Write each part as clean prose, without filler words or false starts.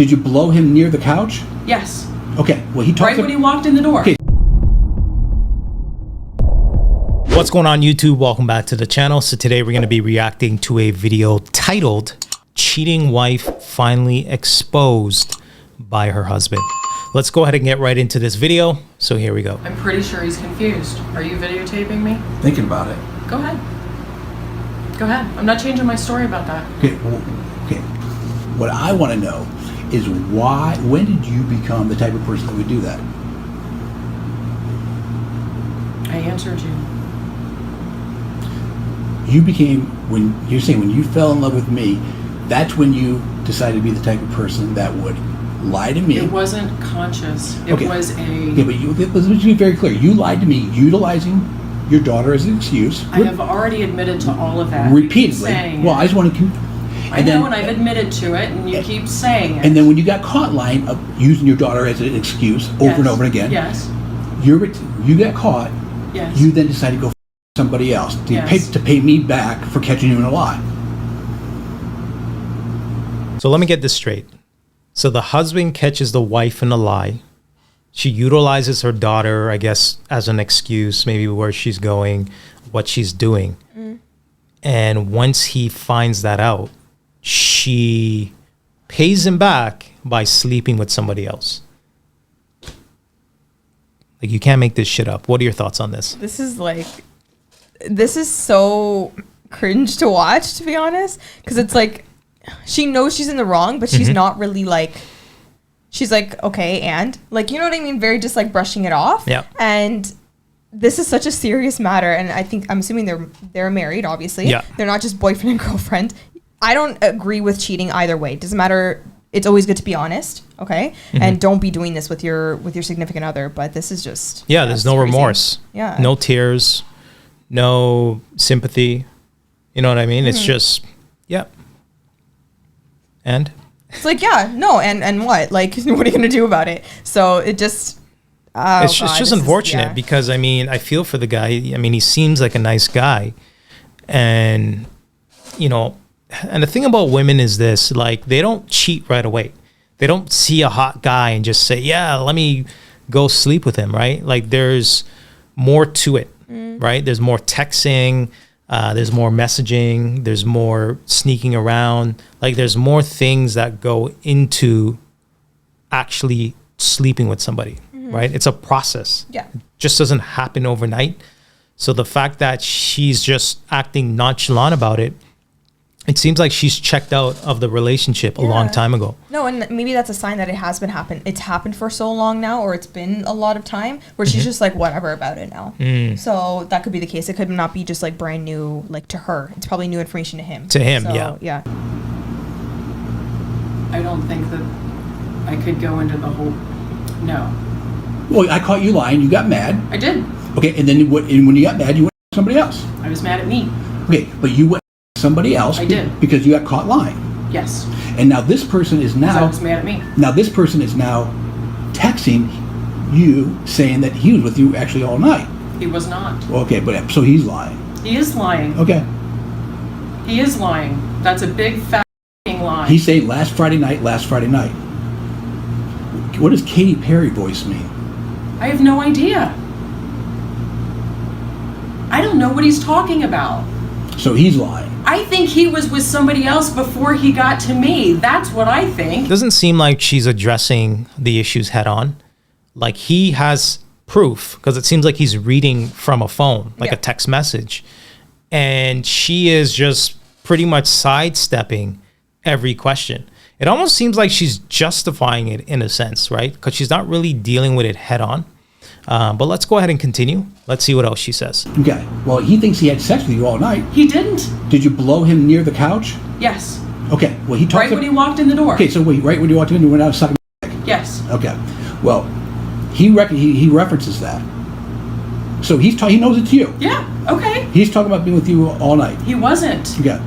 Did you blow him near the couch? Yes. Okay. Well, he talked right when he walked in the door. Okay. What's going on, YouTube? Welcome back to the channel. So today we're going to be reacting to a video titled "Cheating Wife Finally Exposed by Her Husband." Let's go ahead and get right into this video. So here we go. I'm pretty sure he's confused. Are you videotaping me? Thinking about it. Go ahead. Go ahead. I'm not changing my story about that. Okay. Well, okay. What I want to know is when did you become the type of person that would do that? I answered you. You became, when you're saying when you fell in love with me, that's when you decided to be the type of person that would lie to me. It wasn't conscious. It was a... Okay, but let's be very clear. You lied to me utilizing your daughter as an excuse. I have already admitted to all of that. Repeatedly. Well, I just want to... I know, and I've admitted to it, and you keep saying it. And then when you got caught lying, using your daughter as an excuse over and over again, yes, you got caught. Yes. You then decided to go somebody else to pay me back for catching you in a lie. So let me get this straight. So the husband catches the wife in a lie. She utilizes her daughter, I guess, as an excuse, maybe where she's going, what she's doing. And once he finds that out, she pays him back by sleeping with somebody else. Like, you can't make this shit up. What are your thoughts on this? This is so cringe to watch, to be honest, because it's like she knows she's in the wrong, but she's not really like, she's like, okay, and like, you know what I mean? Very just like brushing it off. Yeah. And this is such a serious matter, and I'm assuming they're married, obviously. Yeah. They're not just boyfriend and girlfriend. I don't agree with cheating either way. Doesn't matter. It's always good to be honest, okay? And don't be doing this with your significant other. But this is just there's no remorse. Yeah. No tears, no sympathy. You know what I mean? It's just and it's like and what? Like, what are you gonna do about it? So it just. It's just unfortunate because, I mean, I feel for the guy. I mean, he seems like a nice guy. And, you know, and the thing about women is this, like, they don't cheat right away. They don't see a hot guy and just say, yeah, let me go sleep with him, right? Like, there's more to it, right? There's more texting. There's more messaging. There's more sneaking around. Like, there's more things that go into actually sleeping with somebody. Right? It's a process. Yeah. It just doesn't happen overnight. So the fact that she's just acting nonchalant about it, it seems like she's checked out of the relationship a long time ago. No, and maybe that's a sign that it has been happening. It's happened for so long now, or it's been a lot of time where she's just like whatever about it now. So that could be the case. It could not be just like brand new, like to her. It's probably new information to him. To him, so, yeah. I don't think that I could go into the whole... No. Well, I caught you lying. You got mad. I did. Okay, and then when you got mad, you went to somebody else. I was mad at me. Okay, but you went to somebody else. I did. Because you got caught lying. Yes. And now this person is now... I was mad at me. Now this person is now texting you saying that he was with you actually all night. He was not. Okay, but so he's lying. He is lying. Okay. He is lying. That's a big fat lie. He's saying last Friday night. What does Katy Perry voice mean? I have no idea. I don't know what he's talking about. So he's lying. I think he was with somebody else before he got to me. That's what I think. It doesn't seem like she's addressing the issues head on. Like, he has proof because it seems like he's reading from a phone, like a text message. And she is just pretty much sidestepping every question. It almost seems like she's justifying it in a sense, right? Because she's not really dealing with it head on. But let's go ahead and continue. Let's see what else she says. Okay. Well, he thinks he had sex with you all night. He didn't. Did you blow him near the couch? Yes. Okay. Well, he talked right when he walked in the door. Okay. So wait, right when you walked in, you went out sucking dick. Yes. Okay. Well, he references that. So he knows it's you. Yeah. Okay. He's talking about being with you all night. He wasn't. Okay.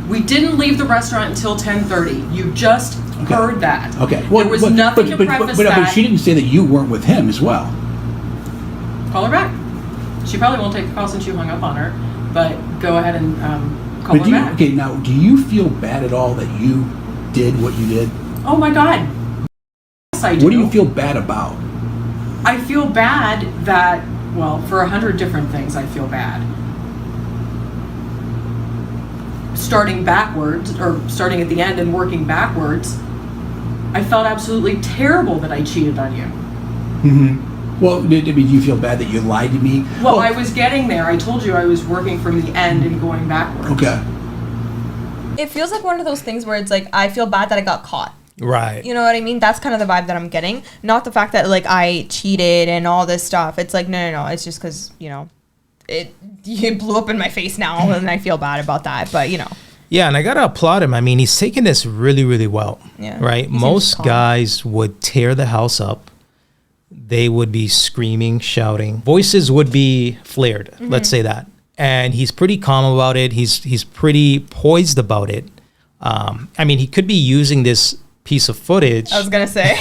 We didn't leave the restaurant until 10:30. You just heard that. Okay. Well, there was nothing to preface that. But she didn't say that you weren't with him as well. Call her back. She probably won't take the call since you hung up on her. But go ahead and call her back. Okay. Now, do you feel bad at all that you did what you did? Oh my God. Yes, I do. What do you feel bad about? I feel bad that, well, for 100 different things, I feel bad. Starting backwards, or starting at the end and working backwards, I felt absolutely terrible that I cheated on you. Mm-hmm. Well, do you feel bad that you lied to me? Well, I was getting there. I told you I was working from the end and going backwards. Okay. It feels like one of those things where it's like, I feel bad that I got caught. Right. You know what I mean? That's kind of the vibe that I'm getting. Not the fact that, like, I cheated and all this stuff. It's like, no. It's just because, you know, it blew up in my face now, and I feel bad about that. But, you know. Yeah, and I got to applaud him. I mean, he's taking this really, really well. Yeah. Right? Most guys would tear the house up. They would be screaming, shouting. Voices would be flared, let's say that. And he's pretty calm about it. He's pretty poised about it. I mean, he could be using this piece of footage. I was going to say.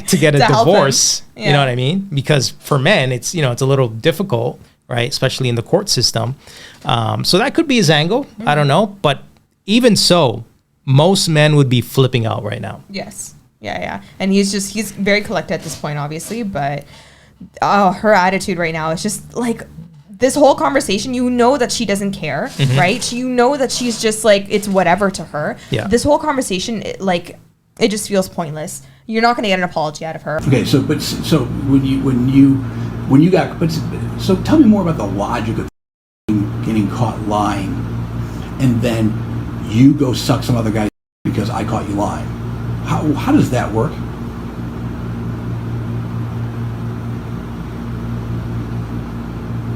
to get a divorce. Yeah. You know what I mean? Because for men, it's, you know, it's a little difficult, right? Especially in the court system. So that could be his angle. I don't know. But even so, most men would be flipping out right now. Yes. Yeah. And he's very collected at this point, obviously. But her attitude right now is just like, this whole conversation, you know that she doesn't care, right? You know that she's just like, it's whatever to her. Yeah. This whole conversation, it just feels pointless. You're not going to get an apology out of her. Okay, so when you got, so tell me more about the logic of getting caught lying, and then you go suck some other guy because I caught you lying. How does that work?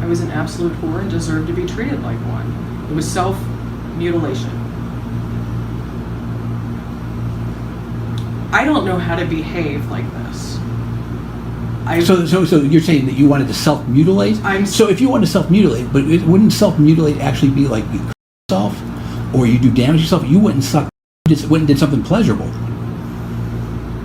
I was an absolute whore and deserved to be treated like one. It was self-mutilation. I don't know how to behave like this. So you're saying that you wanted to self-mutilate? So if you wanted to self-mutilate, but wouldn't self-mutilate actually be like you yourself, or you do damage yourself? You went and sucked, you just went and did something pleasurable.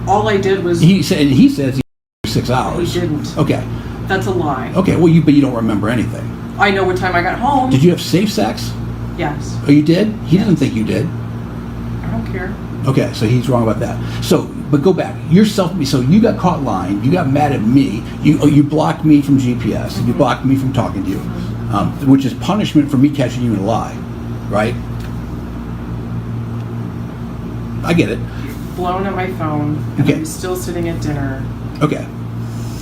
All I did was... He says he 6 hours. He didn't. Okay. That's a lie. Okay, well, but you don't remember anything. I know what time I got home. Did you have safe sex? Yes. Oh, you did? He doesn't think you did. I don't care. Okay, so he's wrong about that. So, but go back. So you got caught lying. You got mad at me. You blocked me from GPS. You blocked me from talking to you, which is punishment for me catching you in a lie, right? I get it. Blown at my phone. And Okay. I was still sitting at dinner. Okay.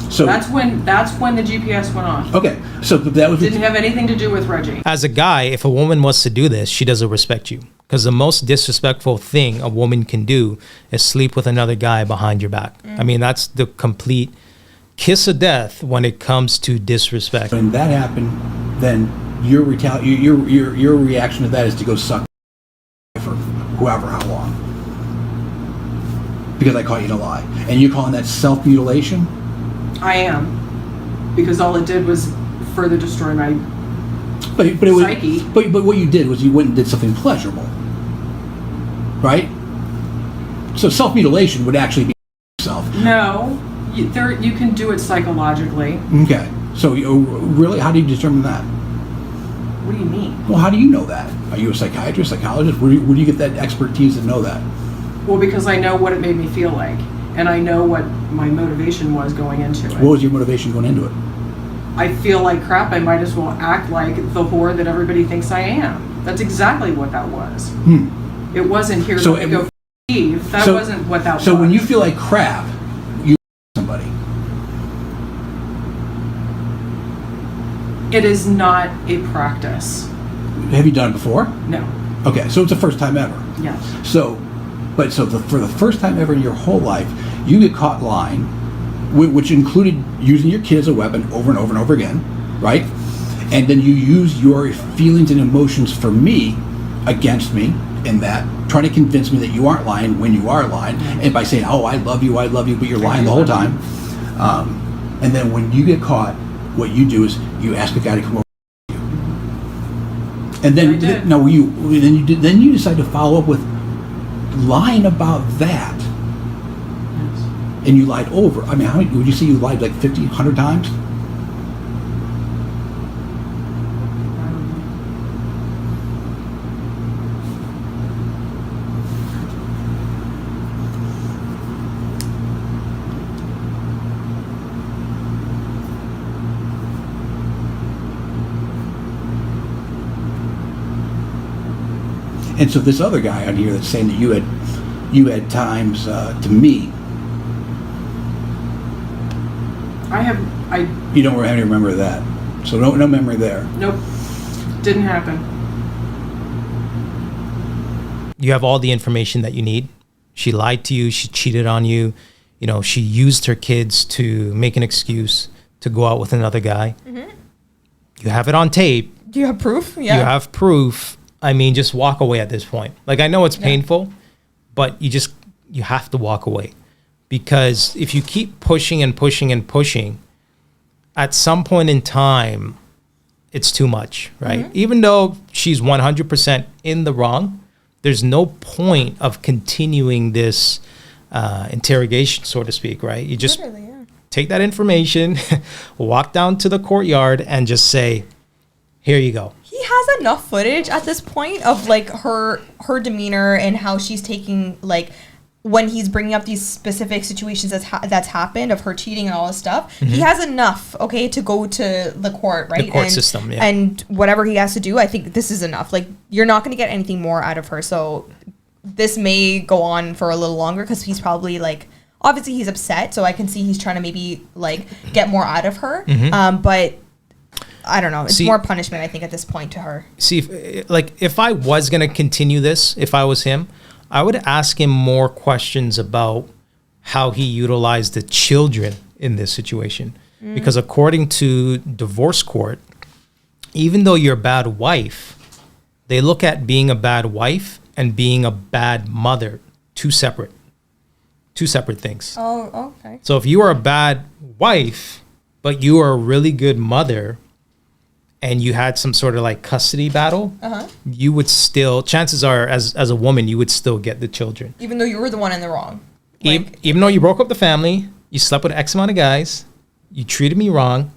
So that's when the GPS went off. Okay, so that was didn't have anything to do with Reggie. As a guy, if a woman wants to do this, she doesn't respect you. Because the most disrespectful thing a woman can do is sleep with another guy behind your back. I mean, that's the complete kiss of death when it comes to disrespect. When that happened, then your reaction to that is to go suck for whoever, how long? Because I caught you in a lie, and you're calling that self-mutilation? I am, because all it did was further destroy my psyche. But what you did was you went and did something pleasurable, right? So self-mutilation would actually be yourself. No, you can do it psychologically. Okay, so really, how do you determine that? What do you mean? Well, how do you know that? Are you a psychiatrist, psychologist? Where do you get that expertise to know that? Well, because I know what it made me feel like. And I know what my motivation was going into it. What was your motivation going into it? I feel like crap. I might as well act like the whore that everybody thinks I am. That's exactly what that was. It wasn't here to go Eve. That wasn't what that was. So when you feel like crap, you somebody. It is not a practice. Have you done it before? No. Okay, so it's the first time ever. Yes. For the first time ever in your whole life, you get caught lying, which included using your kid as a weapon over and over and over again, right? And then you use your feelings and emotions for me against me in that, trying to convince me that you aren't lying when you are lying, and by saying, oh, I love you, but you're lying the whole time. And then when you get caught, what you do is you ask a guy to come over to you. And then then you decide to follow up with lying about that. Yes. And you lied over. I mean, how many would you say you lied, like 50, 100 times? And so this other guy on here that's saying that you had times to meet. You don't have any remember of that. So no memory there. Nope. Didn't happen. You have all the information that you need. She lied to you. She cheated on you. You know, she used her kids to make an excuse to go out with another guy. Mm-hmm. You have it on tape. Do you have proof? Yeah. You have proof. I mean, just walk away at this point. Like, I know it's painful, but you have to walk away. Because if you keep pushing and pushing and pushing, at some point in time, it's too much, right? Mm-hmm. Even though she's 100% in the wrong, there's no point of continuing this interrogation, so to speak, right? You just take that information, walk down to the courtyard, and just say, here you go. He has enough footage at this point of like her demeanor and how she's taking, like, when he's bringing up these specific situations that's happened of her cheating and all this stuff. Mm-hmm. He has enough, okay, to go to the court, right? The court system, yeah. And whatever he has to do, I think this is enough. Like, you're not going to get anything more out of her. So this may go on for a little longer because he's probably like, obviously he's upset. So I can see he's trying to maybe like get more out of her. Mm-hmm. But I don't know. It's more punishment, I think, at this point to her. See, if I was going to continue this, if I was him, I would ask him more questions about how he utilized the children in this situation. Mm. Because according to divorce court, even though you're a bad wife, they look at being a bad wife and being a bad mother, two separate things. Oh, okay. So if you are a bad wife, but you are a really good mother, and you had some sort of like custody battle, you would still, chances are, as a woman, you would still get the children. Even though you were the one in the wrong. Like, even though you broke up the family, you slept with X amount of guys, you treated me wrong,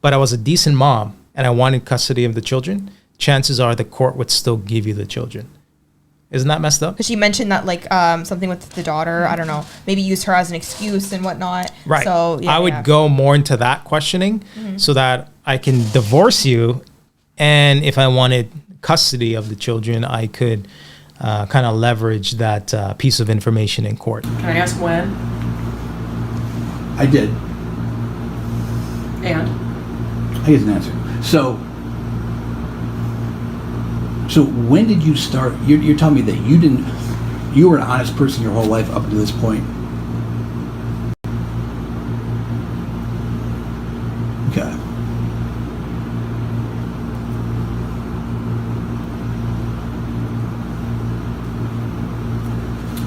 but I was a decent mom and I wanted custody of the children, chances are the court would still give you the children. Isn't that messed up? Because she mentioned that, like, something with the daughter, I don't know, maybe used her as an excuse and whatnot. Right. So I would go more into that questioning so that I can divorce you. And if I wanted custody of the children, I could kind of leverage that piece of information in court. Can I ask when? I did. And? I get an answer. So when did you start? You're telling me that you were an honest person your whole life up to this point. Okay.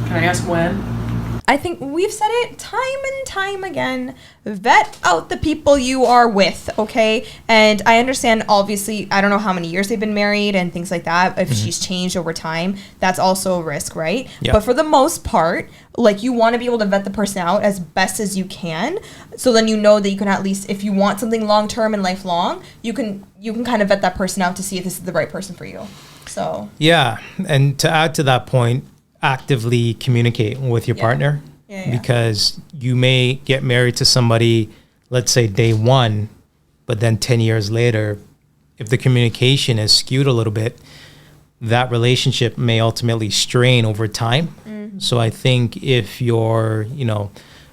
Can I ask when? I think we've said it time and time again. Vet out the people you are with, okay? And I understand, obviously, I don't know how many years they've been married and things like that. If she's changed over time, that's also a risk, right? Yep. But for the most part, like, you want to be able to vet the person out as best as you can. So then you know that you can at least, if you want something long-term and lifelong, you can kind of vet that person out to see if this is the right person for you. So. Yeah. And to add to that point, actively communicate with your partner because you may get married to somebody, let's say day one, but then 10 years later, if the communication is skewed a little bit, that relationship may ultimately strain over time. Mm-hmm. So I think if you're,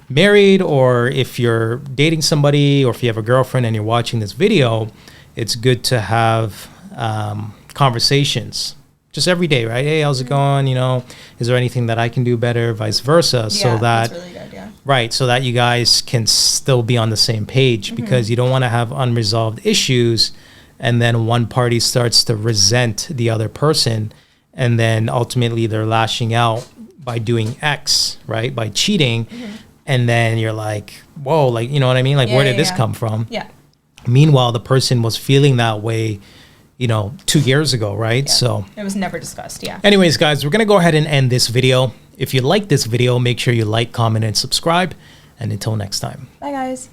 married, or if you're dating somebody, or if you have a girlfriend and you're watching this video, it's good to have conversations just every day, right? Hey, how's it going? Is there anything that I can do better? Vice versa. So that, that's really good, yeah. Right. So that you guys can still be on the same page, because you don't want to have unresolved issues. And then one party starts to resent the other person. And then ultimately they're lashing out by doing X, right? By cheating. And then you're like, whoa, like, you know what I mean? Like, where did this come from? Yeah. Meanwhile, the person was feeling that way 2 years ago, right? Yeah. So it was never discussed. Yeah. Anyways, guys, we're going to go ahead and end this video. If you like this video, make sure you like, comment, and subscribe. And until next time. Bye, guys.